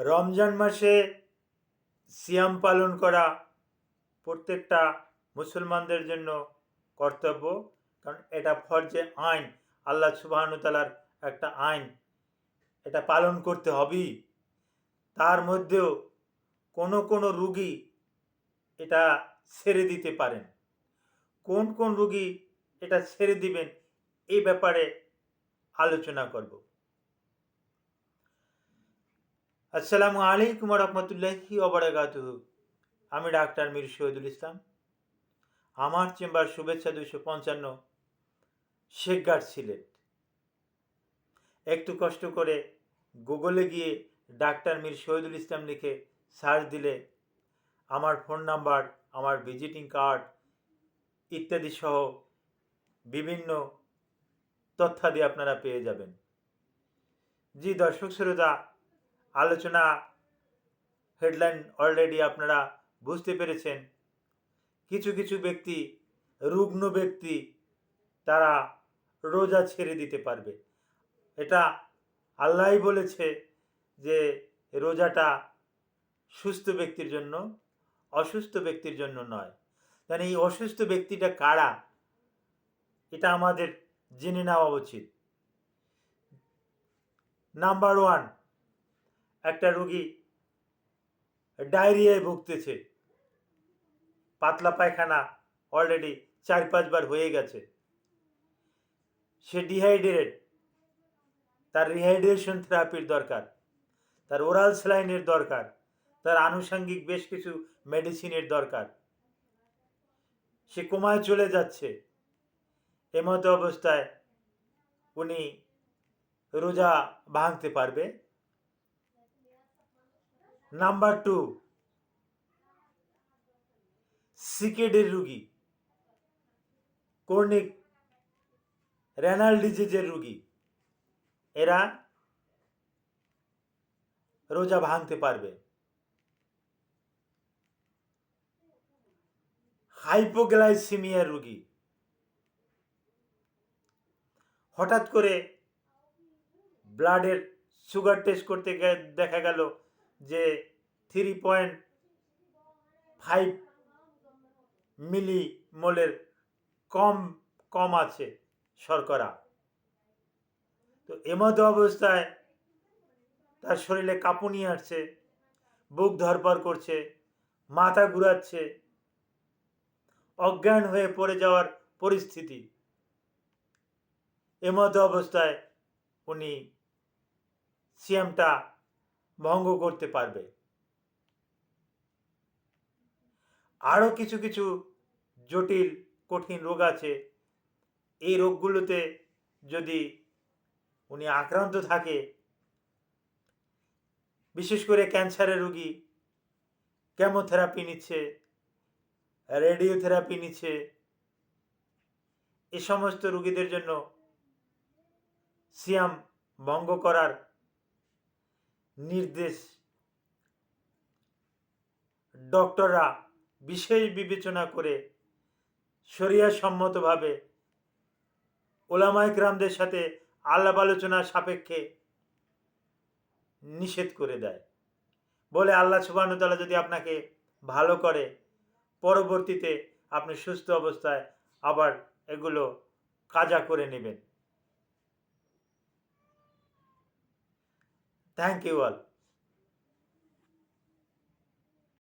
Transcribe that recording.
রমজান মাসে সিয়াম পালন করা প্রত্যেকটা মুসলমানদের জন্য কর্তব্য, কারণ এটা ফরজে আইন, আল্লাহ সুবহানাহু ওয়া তাআলার একটা আইন, এটা পালন করতে হবেই। তার মধ্যেও কোনো কোনো রুগী এটা ছেড়ে দিতে পারেন। কোন কোন রুগী এটা ছেড়ে দিবেন এই ব্যাপারে আলোচনা করব। আসসালামু আলাইকুম ওয়া রাহমাতুল্লাহি ওয়া বারাকাতুহু। আমি ডাক্তার মীর শহীদুল ইসলাম। আমার চেম্বার শুভেচ্ছা 255, শেখগাঁর, সিলেট। একটু কষ্ট করে গুগলে গিয়ে ডাক্তার মীর শহীদুল ইসলাম লিখে সার্চ দিলে আমার ফোন নাম্বার, আমার ভিজিটিং কার্ড ইত্যাদি সহ বিভিন্ন তথ্যাদি আপনারা পেয়ে যাবেন। জি দর্শক শ্রোতা, আলোচনা হেডলাইন অলরেডি আপনারা বুঝতে পেরেছেন। কিছু কিছু ব্যক্তি, রুগ্ন ব্যক্তি, তারা রোজা ছেড়ে দিতে পারবে। এটা আল্লাহই বলেছে যে রোজাটা সুস্থ ব্যক্তির জন্য, অসুস্থ ব্যক্তির জন্য নয়। তাই এই অসুস্থ ব্যক্তিটা কারা, এটা আমাদের জেনে নেওয়া উচিত। নাম্বার 1, একটা রোগী ডায়রিয়ায় ভুগতেছে, পাতলা পায়খানা অলরেডি 4-5 বার হয়ে গেছে, সে ডিহাইড্রেট, তার রিহাইড্রেশন থেরাপির দরকার, তার ওরাল স্যালাইনের দরকার, তার আনুষঙ্গিক বেশ কিছু মেডিসিনের দরকার, সে কোমায় চলে যাচ্ছে। এমতো অবস্থায় উনি রোজা ভাঙতে পারবে। নাম্বার 2, সিকেডের রুগী, ক্রনিক রেনাল ডিজিজের রুগী, এরা রোজা ভাঙতে পারবে। হাইপোগ্লাইসিমিয়ার রুগী, হঠাৎ করে ব্লাডের সুগার টেস্ট করতে দেখা গেল যে 3.5 মিলিমোলের কম আছে শর্করা। তো এমতো অবস্থায় তার শরীরে কাঁপুনি আসছে, বুক ধড়ফড় করছে, মাথা ঘুরাচ্ছে, অজ্ঞান হয়ে পড়ে যাওয়ার পরিস্থিতি। এমতো অবস্থায় উনি সিয়ামটা ভঙ্গ করতে পারবে। আরও কিছু কিছু জটিল কঠিন রোগ আছে। এই রোগগুলোতে যদি উনি আক্রান্ত থাকে, বিশেষ করে ক্যান্সারের রোগী, কেমোথেরাপি নিচ্ছে, রেডিওথেরাপি নিচ্ছে, এ সমস্ত রোগীদের জন্য সিয়াম ভঙ্গ করার নির্দেশ ডক্টররা বিশেষ বিবেচনা করে শরিয়াসম্মতভাবে ওলামায়ে কেরামদের সাথে আলাপ আলোচনার সাপেক্ষে নিষেধ করে দেয়। বলে আল্লাহ সুবহানাহু ওয়া তাআলা যদি আপনাকে ভালো করে, পরবর্তীতে আপনি সুস্থ অবস্থায় আবার এগুলো কাজা করে নেবেন। Thank you all.